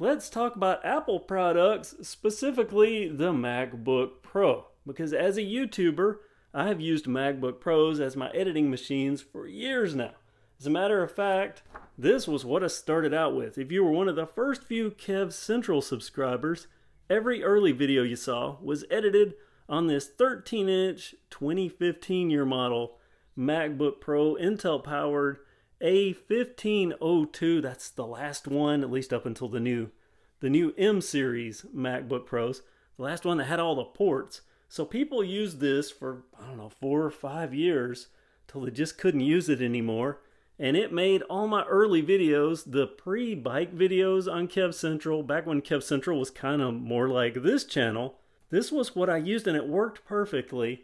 let's talk about Apple products, specifically the MacBook Pro. Because as a YouTuber, I have used MacBook Pros as my editing machines for years now. As a matter of fact, this was what I started out with. If you were one of the first few Kev Central subscribers, every early video you saw was edited on this 13-inch 2015 year model MacBook Pro, Intel-powered A1502. That's the last one, at least up until the new M series MacBook Pros. The last one that had all the ports. So people used this for, 4 or 5 years till they just couldn't use it anymore. And it made all my early videos, the pre-bike videos on Kev Central, back when Kev Central was kind of more like this channel. This was what I used and it worked perfectly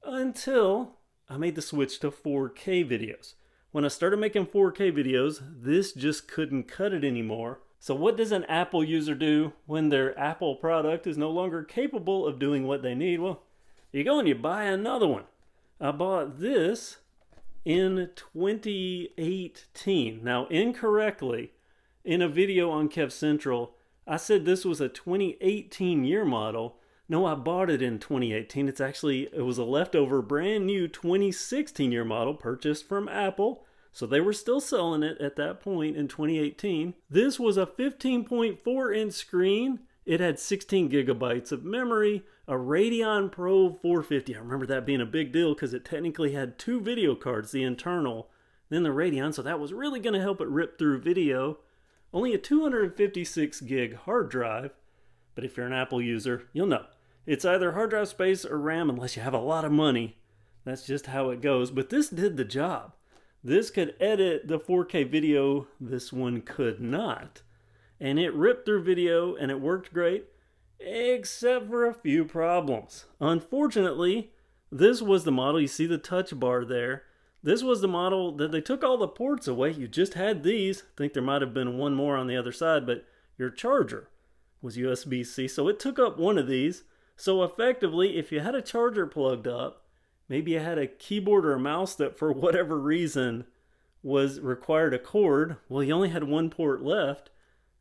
until I made the switch to 4K videos. When I started making 4K videos, this just couldn't cut it anymore. So what does an Apple user do when their Apple product is no longer capable of doing what they need? Well, you go and you buy another one. I bought this in 2018. Now, incorrectly, in a video on Kev Central, I said this was a 2018 year model. No, I bought it in 2018. It was a leftover brand new 2016 year model purchased from Apple. So they were still selling it at that point in 2018. This was a 15.4 inch screen. It had 16 gigabytes of memory, a Radeon Pro 450. I remember that being a big deal because it technically had 2 video cards, the internal, then the Radeon, so that was really going to help it rip through video. Only a 256 gig hard drive, but if you're an Apple user, you'll know. It's either hard drive space or RAM unless you have a lot of money. That's just how it goes, but this did the job. This could edit the 4K video, this one could not. And it ripped through video and it worked great, except for a few problems. Unfortunately, this was the model, you see the touch bar there. This was the model that they took all the ports away. You just had these. I think there might have been one more on the other side, but your charger was USB-C. So it took up one of these. So effectively, if you had a charger plugged up, maybe you had a keyboard or a mouse that for whatever reason required a cord, well, you only had one port left.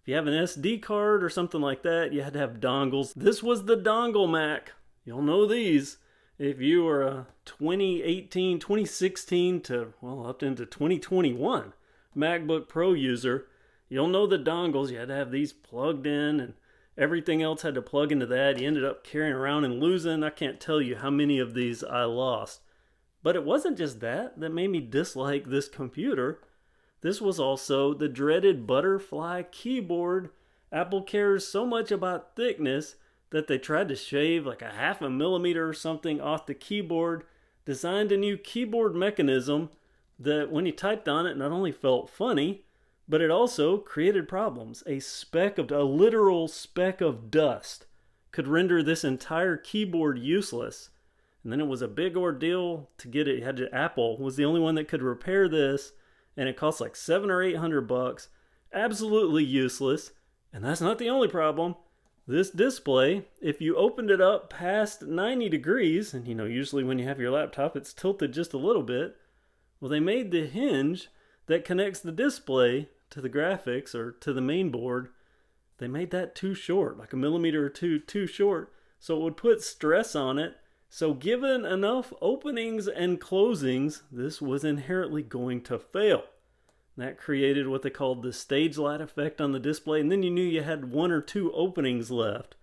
If you have an SD card or something like that, you had to have dongles. This was the dongle Mac. You'll know these. If you were a 2018, 2016 to, up into 2021 MacBook Pro user, you'll know the dongles. You had to have these plugged in and everything else had to plug into that. You ended up carrying around and losing. I can't tell you how many of these I lost. But it wasn't just that made me dislike this computer. This was also the dreaded butterfly keyboard. Apple cares so much about thickness that they tried to shave like a 0.5 millimeter or something off the keyboard, designed a new keyboard mechanism that when you typed on it not only felt funny, but it also created problems. A literal speck of dust could render this entire keyboard useless. And then it was a big ordeal to get it. Apple was the only one that could repair this. And it cost like $700 or $800. Absolutely useless. And that's not the only problem. This display, if you opened it up past 90 degrees, and usually when you have your laptop, it's tilted just a little bit. Well, they made the hinge that connects the display to the graphics or to the main board. They made that too short, like 1 millimeter or 2 too short. So it would put stress on it. So given enough openings and closings, this was inherently going to fail. That created what they called the stage light effect on the display, and then you knew you had 1 or 2 openings left.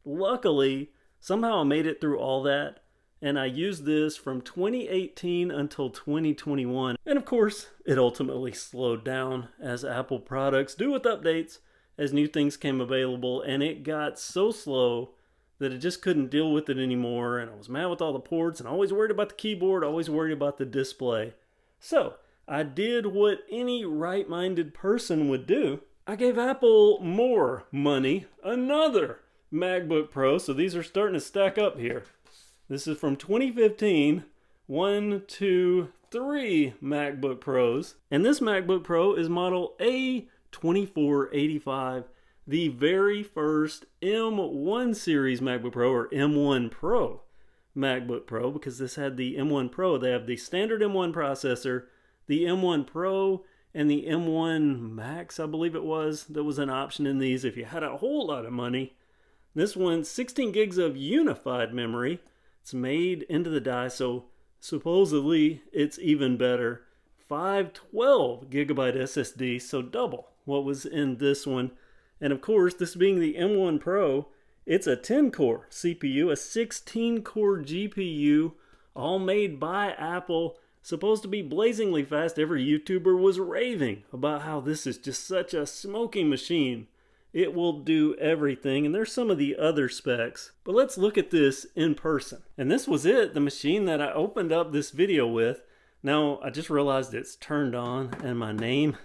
Luckily, somehow I made it through all that, and I used this from 2018 until 2021. And of course, it ultimately slowed down, as Apple products do with updates, as new things came available, and it got so slow that it just couldn't deal with it anymore, and I was mad with all the ports, and always worried about the keyboard, always worried about the display. So, I did what any right-minded person would do. I gave Apple more money, another MacBook Pro, so these are starting to stack up here. This is from 2015, 1, 2, 3 MacBook Pros, and this MacBook Pro is model A2485, the very first M1 series MacBook Pro, or M1 Pro MacBook Pro, because this had the M1 Pro. They have the standard M1 processor, the M1 Pro, and the M1 Max, I believe it was, that was an option in these if you had a whole lot of money. This one, 16 gigs of unified memory. It's made into the die, so supposedly it's even better. 512 gigabyte SSD, so double what was in this one. And of course, this being the M1 Pro, it's a 10-core CPU, a 16-core GPU, all made by Apple. Supposed to be blazingly fast. Every YouTuber was raving about how this is just such a smoking machine. It will do everything, and there's some of the other specs. But let's look at this in person. And this was it, the machine that I opened up this video with. Now, I just realized it's turned on and my name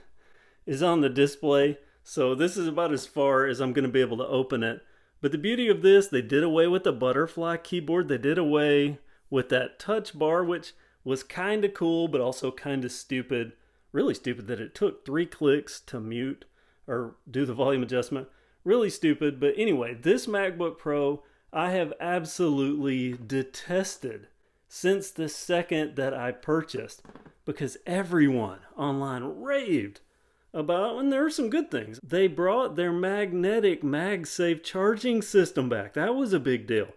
is on the display. So this is about as far as I'm going to be able to open it. But the beauty of this, they did away with the butterfly keyboard. They did away with that touch bar, which was kind of cool, but also kind of stupid. Really stupid that it took 3 clicks to mute or do the volume adjustment. Really stupid. But anyway, this MacBook Pro, I have absolutely detested since the second that I purchased, because everyone online raved about, and there are some good things. They brought their magnetic MagSafe charging system back. That was a big deal.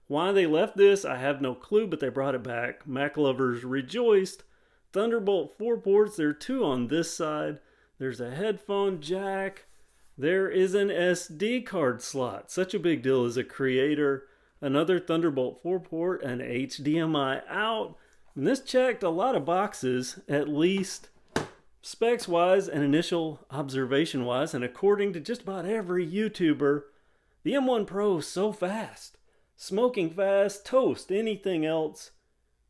Why they left this, I have no clue, but they brought it back. Mac lovers rejoiced. Thunderbolt 4 ports, there are 2 on this side. There's a headphone jack. There is an SD card slot. Such a big deal as a creator. Another Thunderbolt 4 port, an HDMI out. And this checked a lot of boxes, at least specs-wise and initial observation-wise. And according to just about every YouTuber, the M1 Pro is so fast. Smoking fast, toast, anything else.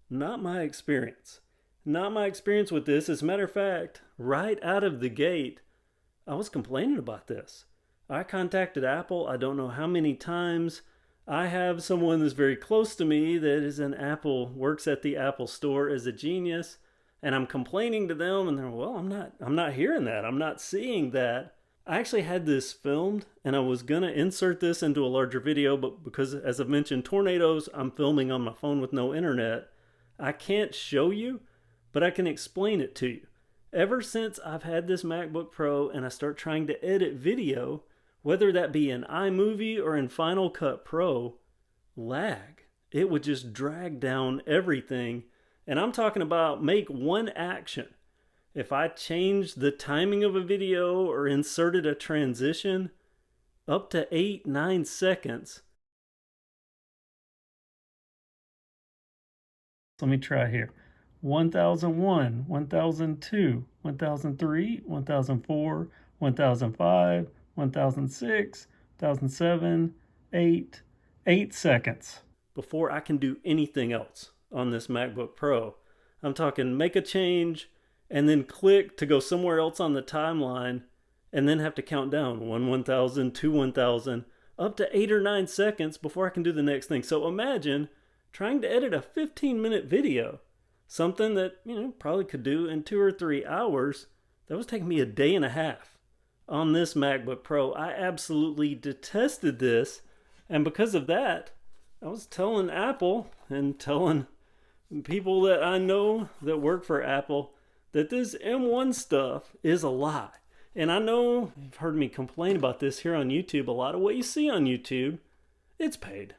Not my experience. Not my experience with this. As a matter of fact, right out of the gate, I was complaining about this. I contacted Apple, I don't know how many times. I have someone that's very close to me that is an Apple, works at the Apple store as a genius, and I'm complaining to them, and they're, well, I'm not hearing that. I'm not seeing that. I actually had this filmed, and I was going to insert this into a larger video, but because, as I've mentioned, tornadoes, I'm filming on my phone with no internet. I can't show you, but I can explain it to you. Ever since I've had this MacBook Pro and I start trying to edit video, whether that be in iMovie or in Final Cut Pro, lag. It would just drag down everything. And I'm talking about make one action. If I changed the timing of a video or inserted a transition, up to 8-9 seconds. Let me try here. 1001, 1002, 1003, 1004, 1005, 1006, 1007, 8 seconds before I can do anything else on this MacBook Pro. I'm talking make a change and then click to go somewhere else on the timeline and then have to count down 1,000, 1,000, up to 8 or 9 seconds before I can do the next thing. So imagine trying to edit a 15-minute video, something that, probably could do in 2 or 3 hours. That was taking me a day and a half on this MacBook Pro. I absolutely detested this, and because of that, I was telling Apple and telling people that I know that work for Apple that this M1 stuff is a lie. And I know you've heard me complain about this here on YouTube. A lot of what you see on YouTube, it's paid.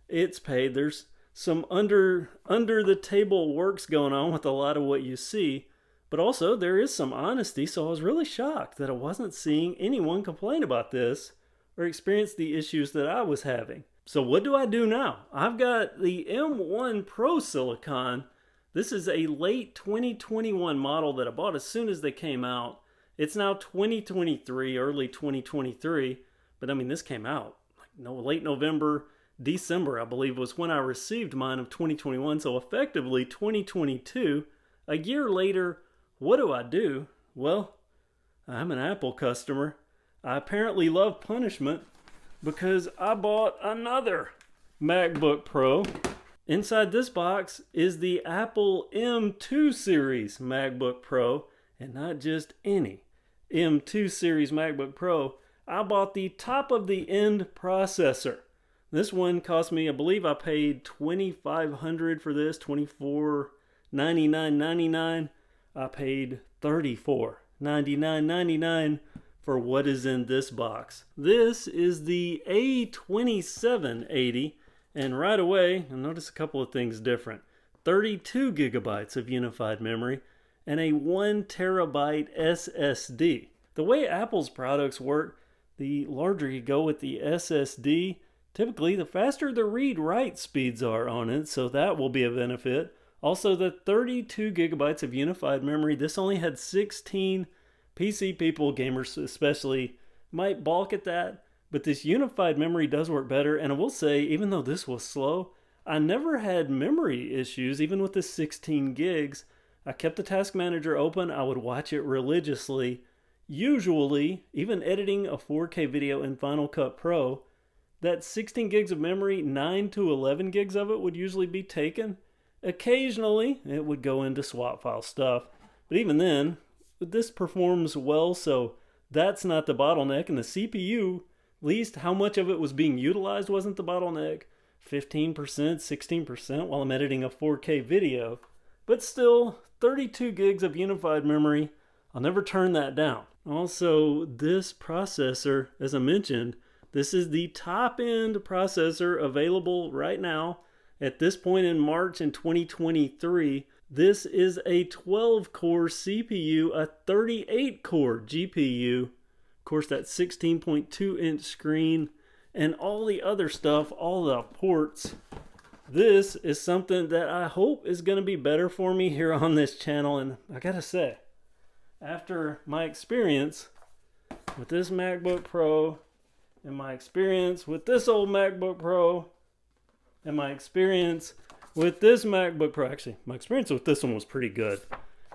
It's paid. There's some under the table works going on with a lot of what you see, but also there is some honesty. So I was really shocked that I wasn't seeing anyone complain about this or experience the issues that I was having. So what do I do now? I've got the M1 Pro Silicon. This is a late 2021 model that I bought as soon as they came out. It's now 2023, early 2023, but I mean, this came out late November, December, I believe, was when I received mine of 2021. So effectively 2022, a year later, what do? Well, I'm an Apple customer. I apparently love punishment because I bought another MacBook Pro. Inside this box is the Apple M2 series MacBook Pro, and not just any M2 series MacBook Pro. I bought the top of the end processor. This one cost me, I believe I paid $2,500 for this, $24.99.99. I paid $34 $99.99 for what is in this box. This is the A2780, and right away, you'll notice a couple of things different. 32 gigabytes of unified memory and a 1 terabyte SSD. The way Apple's products work, the larger you go with the SSD, typically the faster the read-write speeds are on it, so that will be a benefit. Also, the 32 gigabytes of unified memory, this only had 16. PC people, gamers especially, might balk at that, but this unified memory does work better. And I will say, even though this was slow, I never had memory issues, even with the 16 gigs. I kept the task manager open. I would watch it religiously. Usually, even editing a 4K video in Final Cut Pro, that 16 gigs of memory, 9 to 11 gigs of it would usually be taken. Occasionally, it would go into swap file stuff. But even then, this performs well, so that's not the bottleneck. And the CPU, at least how much of it was being utilized wasn't the bottleneck. 15%, 16% while I'm editing a 4K video. But still, 32 gigs of unified memory, I'll never turn that down. Also, this processor, as I mentioned, this is the top-end processor available right now. At this point in March in 2023, this is a 12-core CPU, a 38-core GPU. Of course, that 16.2-inch screen, and all the other stuff, all the ports. This is something that I hope is going to be better for me here on this channel. And I gotta say, after my experience with this MacBook Pro, and my experience with this old MacBook Pro, and my experience with this MacBook Pro, actually, my experience with this one was pretty good,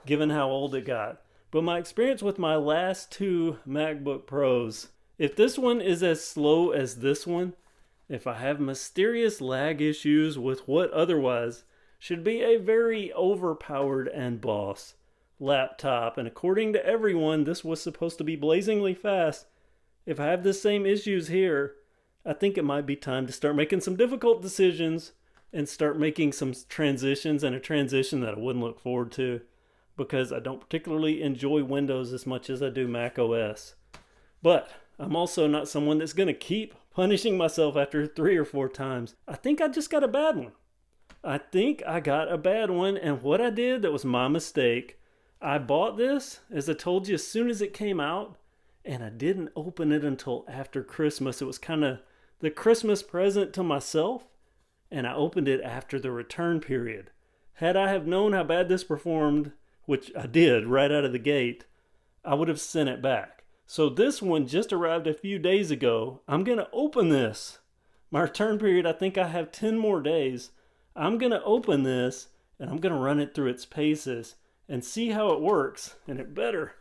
given how old it got. But my experience with my last two MacBook Pros, if this one is as slow as this one, if I have mysterious lag issues with what otherwise should be a very overpowered and boss laptop, and according to everyone, this was supposed to be blazingly fast. If I have the same issues here, I think it might be time to start making some difficult decisions and start making some transitions, and a transition that I wouldn't look forward to because I don't particularly enjoy Windows as much as I do Mac OS. But I'm also not someone that's going to keep punishing myself after 3 or 4 times. I think I just got a bad one. And what I did that was my mistake, I bought this, as I told you, as soon as it came out, and I didn't open it until after Christmas. It was kind of the Christmas present to myself, and I opened it after the return period. Had I have known how bad this performed, which I did right out of the gate, I would have sent it back. So this one just arrived a few days ago. I'm going to open this. My return period, I think I have 10 more days. I'm going to open this, and I'm going to run it through its paces and see how it works. And it better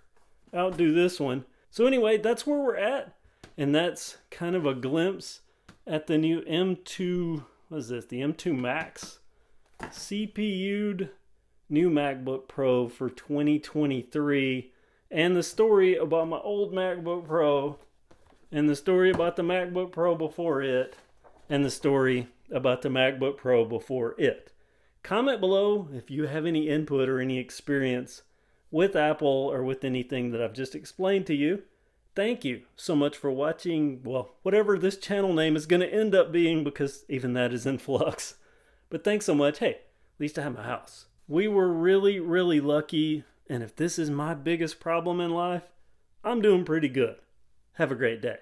outdo this one. So anyway, that's where we're at. And that's kind of a glimpse at the new M2, what is this? The M2 Max CPU'd new MacBook Pro for 2023. And the story about my old MacBook Pro, and the story about the MacBook Pro before it, and the story about the MacBook Pro before it. Comment below if you have any input or any experience with Apple or with anything that I've just explained to you. Thank you so much for watching, well, whatever this channel name is going to end up being, because even that is in flux. But thanks so much. Hey, at least I have my house. We were really, really lucky, and if this is my biggest problem in life, I'm doing pretty good. Have a great day.